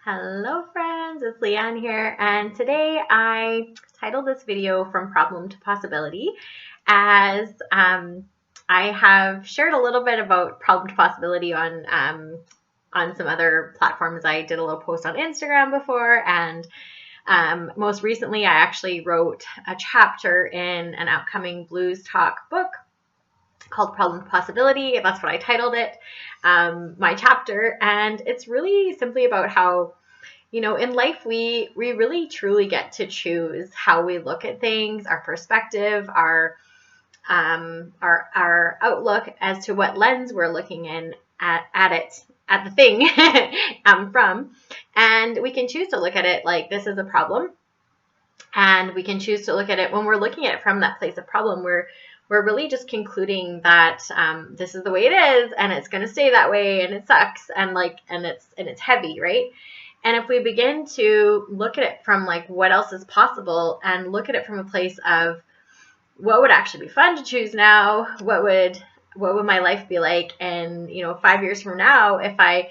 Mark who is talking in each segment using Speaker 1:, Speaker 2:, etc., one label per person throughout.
Speaker 1: Hello friends, it's Leanne here, and today I titled this video From Problem to Possibility as I have shared a little bit about problem to possibility on some other platforms. I did a little post on Instagram before, and most recently I actually wrote a chapter in an upcoming Blues Talk book called Problem to Possibility. That's what I titled it, my chapter. And it's really simply about how, in life, we really truly get to choose how we look at things, our perspective, our outlook as to what lens we're looking in at it, at the thing from. And we can choose to look at it like this is a problem. And we can choose to look at it when we're looking at it from that place of problem. We're really just concluding that this is the way it is, and it's going to stay that way, and it sucks, and it's heavy, right? And if we begin to look at it from like what else is possible, and look at it from a place of what would actually be fun to choose now, what would my life be like, and 5 years from now, if I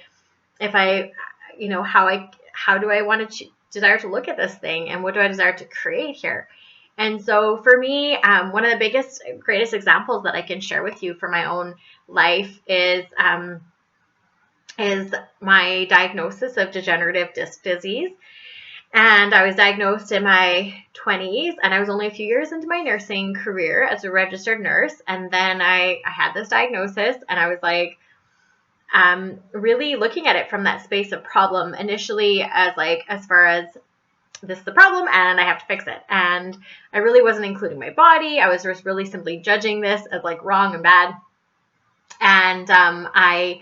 Speaker 1: how do I want to desire to look at this thing, and what do I desire to create here? And so for me, one of the greatest examples that I can share with you for my own life is my diagnosis of degenerative disc disease. And I was diagnosed in my 20s, and I was only a few years into my nursing career as a registered nurse. And then I had this diagnosis, and I was like, really looking at it from that space of problem initially as far as this is the problem and I have to fix it. And I really wasn't including my body. I was just really simply judging this as like wrong and bad. And I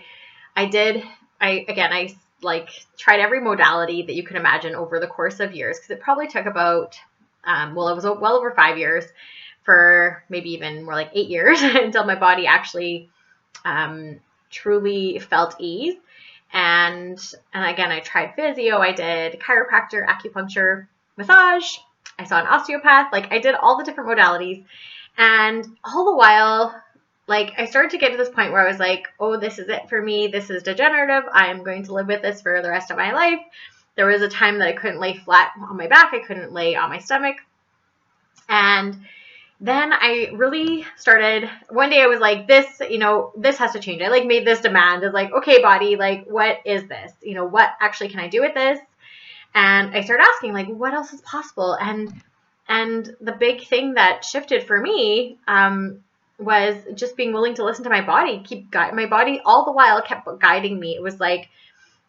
Speaker 1: tried every modality that you can imagine over the course of years, because it probably took about, it was well over 5 years, for maybe even more like 8 years until my body actually truly felt ease. And again, I tried physio, I did chiropractor, acupuncture, massage, I saw an osteopath, I did all the different modalities. And all the while, I started to get to this point where I was like, oh, this is it for me. This is degenerative. I am going to live with this for the rest of my life. There was a time that I couldn't lay flat on my back. I couldn't lay on my stomach. And then I really started, one day I was like, this has to change. I made this demand of okay, body, what is this? What actually can I do with this? And I started asking, what else is possible? And the big thing that shifted for me was just being willing to listen to my body, my body all the while kept guiding me. It was like,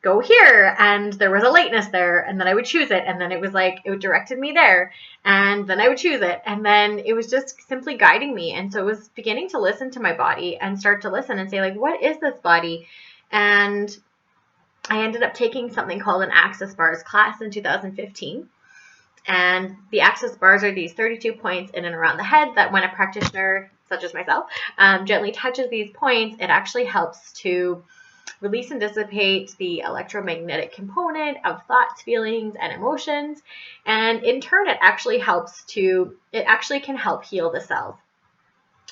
Speaker 1: go here, and there was a lateness there, and then I would choose it, and then it was it directed me there, and then I would choose it, and then it was just simply guiding me. And so it was beginning to listen to my body and start to listen and say, what is this body? And I ended up taking something called an Access Bars class in 2015. And the Access Bars are these 32 points in and around the head that when a practitioner, such as myself, gently touches these points, it actually helps to release and dissipate the electromagnetic component of thoughts, feelings, and emotions. And in turn, it actually can help heal the cells.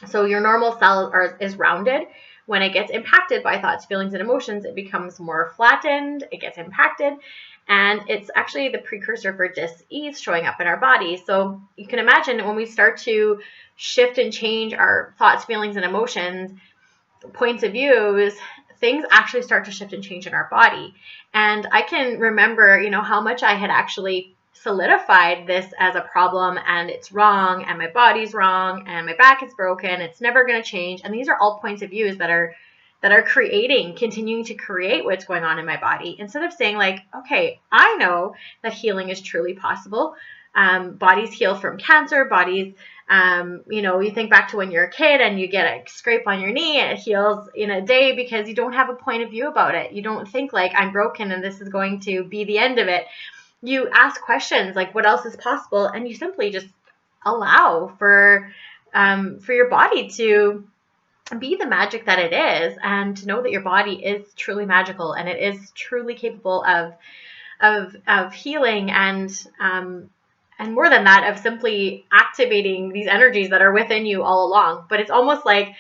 Speaker 1: So your normal cell is rounded. When it gets impacted by thoughts, feelings, and emotions, it becomes more flattened, it gets impacted, and it's actually the precursor for dis-ease showing up in our body. So you can imagine when we start to shift and change our thoughts, feelings, and emotions, points of views, things actually start to shift and change in our body. And I can remember, how much I had actually solidified this as a problem, and it's wrong, and my body's wrong, and my back is broken, it's never going to change. And these are all points of views that are continuing to create what's going on in my body, instead of saying okay, I know that healing is truly possible. Bodies heal from cancer. Bodies, you think back to when you're a kid and you get a scrape on your knee and it heals in a day because you don't have a point of view about it. You don't think I'm broken and this is going to be the end of it. You ask questions what else is possible, and you simply just allow for your body to be the magic that it is, and to know that your body is truly magical and it is truly capable of healing, and more than that, of simply activating these energies that are within you all along. But it's almost like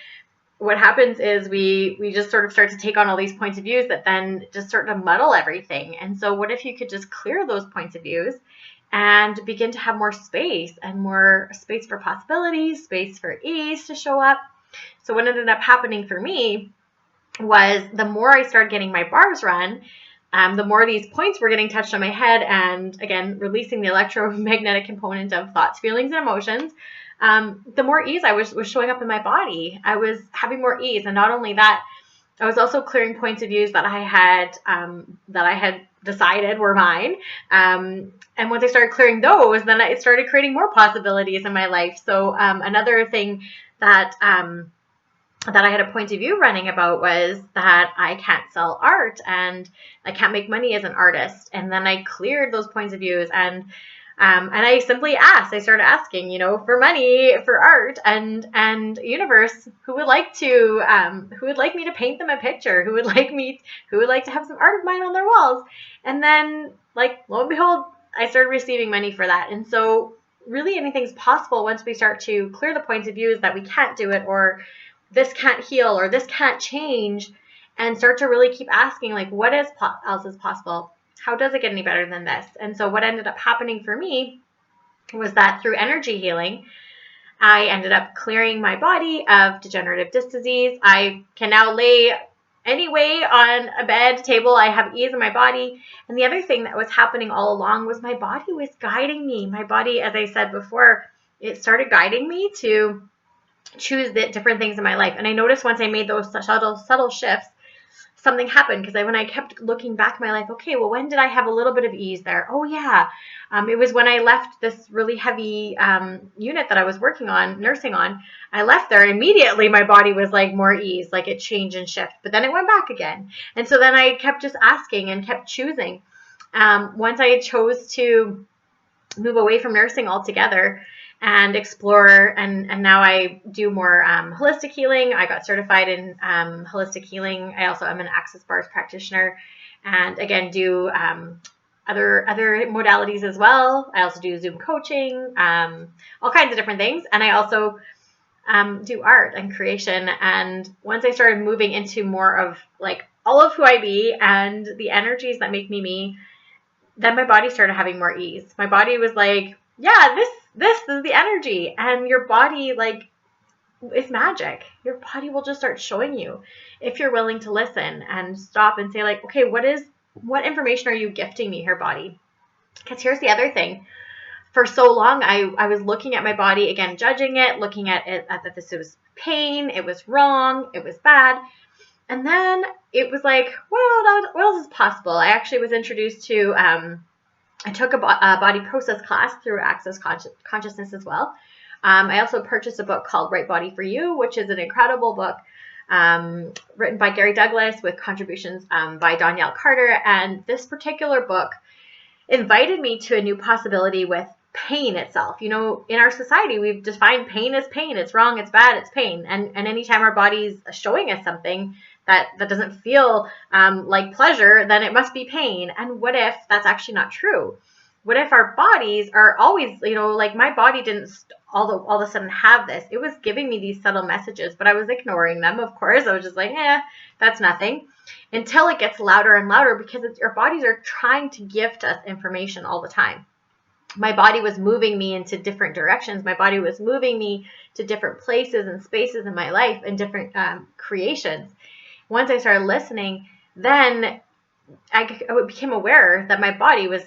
Speaker 1: what happens is we just sort of start to take on all these points of views that then just start to muddle everything. And so what if you could just clear those points of views and begin to have more space, and more space for possibilities, space for ease to show up. So what ended up happening for me was, the more I started getting my bars run, the more these points were getting touched on my head, and again, releasing the electromagnetic component of thoughts, feelings, and emotions, the more ease I was showing up in my body. I was having more ease. And not only that, I was also clearing points of views that I had decided were mine. And once I started clearing those, then it started creating more possibilities in my life. So another thing that I had a point of view running about was that I can't sell art and I can't make money as an artist. And then I cleared those points of views, and I simply asked. I started asking, for money, for art, and universe, who would like me to paint them a picture? Who would like to have some art of mine on their walls? And then, lo and behold, I started receiving money for that. And so, really, anything's possible once we start to clear the points of views that we can't do it, or this can't heal, or this can't change, and start to really keep asking, what else is possible? How does it get any better than this? And so what ended up happening for me was that through energy healing, I ended up clearing my body of degenerative disc disease. I can now lay any way on a bed, table. I have ease in my body. And the other thing that was happening all along was my body was guiding me. My body, as I said before, it started guiding me to choose the different things in my life. And I noticed once I made those subtle shifts, something happened, because when I kept looking back in my life, okay, well, when did I have a little bit of ease there? Oh yeah, it was when I left this really heavy unit that I was working on, nursing on. I left there, and immediately my body was more ease, it changed and shift, but then it went back again. And so then I kept just asking and kept choosing. Once I chose to move away from nursing altogether and explore, and now I do more holistic healing. I got certified in holistic healing. I also am an Access Bars practitioner, and again do other modalities as well. I also do Zoom coaching, all kinds of different things, and I also do art and creation. And once I started moving into more of all of who I be and the energies that make me me, then my body started having more ease. My body was like, yeah, this is the energy. And your body, it's magic. Your body will just start showing you if you're willing to listen and stop and say, okay, what information are you gifting me here, body? Because here's the other thing. For so long, I was looking at my body, again, judging it, looking at it that this was pain, it was wrong, it was bad. And then it was what else is possible? I actually was introduced to, I took a body process class through Access Consciousness as well. I also purchased a book called Right Body for You, which is an incredible book written by Gary Douglas with contributions by Donnielle Carter. And this particular book invited me to a new possibility with pain itself. In our society, we've defined pain as pain. It's wrong, it's bad, it's pain. And anytime our body's showing us something that doesn't feel like pleasure, then it must be pain. And what if that's actually not true? What if our bodies are always, my body didn't all of a sudden have this. It was giving me these subtle messages, but I was ignoring them, of course. I was just that's nothing. Until it gets louder and louder, because our bodies are trying to gift us information all the time. My body was moving me into different directions. My body was moving me to different places and spaces in my life and different creations. Once I started listening, then I became aware that my body was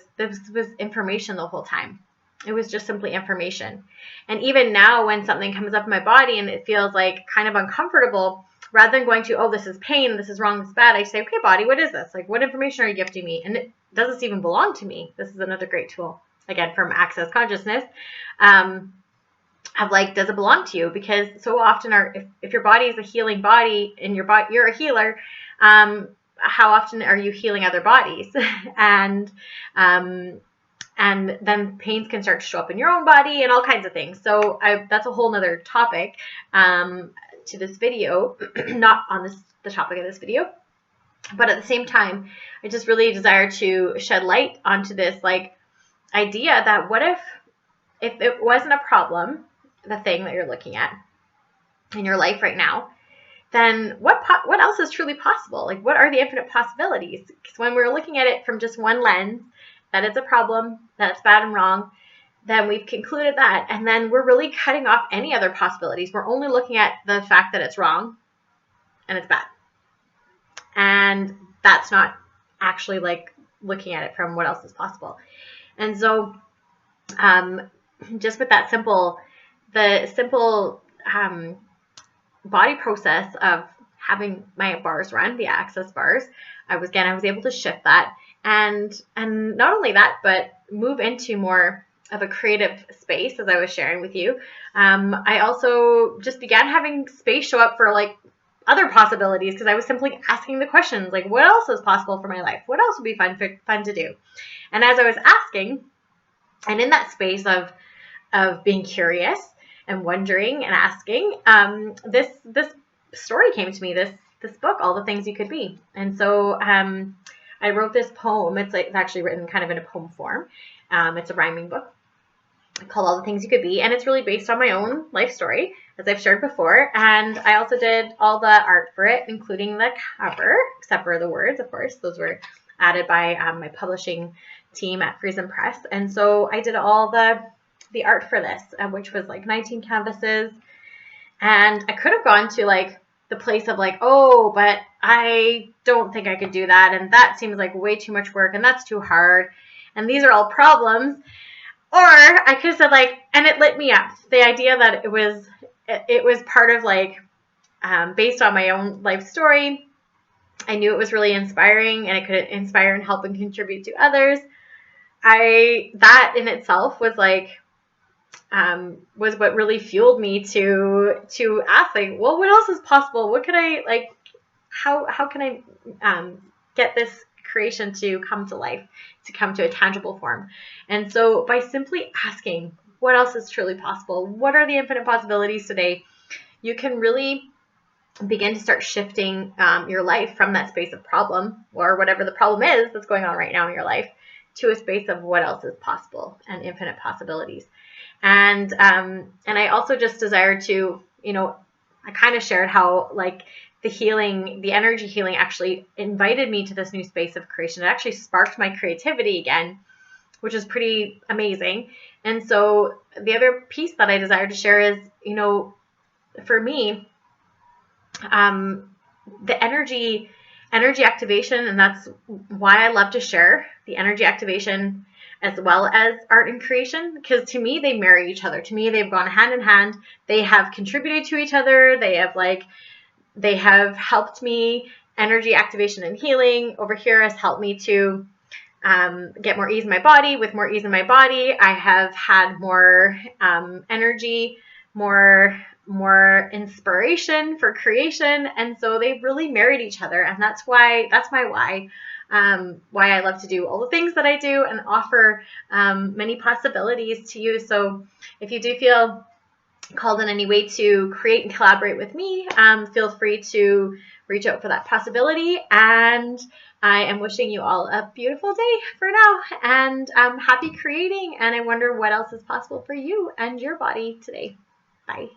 Speaker 1: information the whole time. It was just simply information. And even now, when something comes up in my body and it feels kind of uncomfortable, rather than going to, oh, this is pain, this is wrong, this is bad, I say, okay, body, what is this? What information are you gifting me? And it doesn't even belong to me. This is another great tool, again, from Access Consciousness. Of does it belong to you? Because so often if your body is a healing body and you're a healer, how often are you healing other bodies? And then pains can start to show up in your own body and all kinds of things. So that's a whole nother topic to this video, not on the topic of this video. But at the same time, I just really desire to shed light onto this idea that what if it wasn't a problem, the thing that you're looking at in your life right now, then what else is truly possible? Like, what are the infinite possibilities? Because when we're looking at it from just one lens, that it's a problem, that it's bad and wrong, then we've concluded that, and then we're really cutting off any other possibilities. We're only looking at the fact that it's wrong and it's bad. And that's not actually like looking at it from what else is possible. And so just with that simple body process of having my bars run, the access bars, I was able to shift that, and not only that, but move into more of a creative space, as I was sharing with you. I also just began having space show up for like other possibilities, because I was simply asking the questions, like, what else is possible for my life? What else would be fun to do? And as I was asking, and in that space of being curious and wondering and asking, this story came to me, this book, All the Things You Could Be. And so I wrote this poem. It's actually written kind of in a poem form. It's a rhyming book called All the Things You Could Be, and it's really based on my own life story, as I've shared before. And I also did all the art for it, including the cover, except for the words, of course. Those were added by my publishing team at Friesen Press. And so I did all the art for this, which was like 19 canvases. And I could have gone to like the place of like, oh, but I don't think I could do that, and that seems like way too much work, and that's too hard, and these are all problems. Or I could have said like, and it lit me up. The idea that it was part of like, based on my own life story. I knew it was really inspiring, and it could inspire and help and contribute to others. That in itself was like, was what really fueled me to ask, like, well, what else is possible? What could I, like, how can I get this creation to come to life, to come to a tangible form? And so by simply asking, what else is truly possible? What are the infinite possibilities today? You can really begin to start shifting your life from that space of problem, or whatever the problem is that's going on right now in your life, to a space of what else is possible and infinite possibilities. And I also just desire to, I kind of shared how like the energy healing actually invited me to this new space of creation. It actually sparked my creativity again, which is pretty amazing. And so the other piece that I desire to share is, for me, the energy activation, and that's why I love to share the energy activation as well as art and creation, because to me, they marry each other. To me, they've gone hand in hand. They have contributed to each other. They have helped me. Energy activation and healing over here has helped me to get more ease in my body. With more ease in my body, I have had more energy, more inspiration for creation. And so they've really married each other. And that's my why I love to do all the things that I do and offer many possibilities to you. So if you do feel called in any way to create and collaborate with me, feel free to reach out for that possibility. And I am wishing you all a beautiful day for now, and happy creating. And I wonder what else is possible for you and your body today. Bye.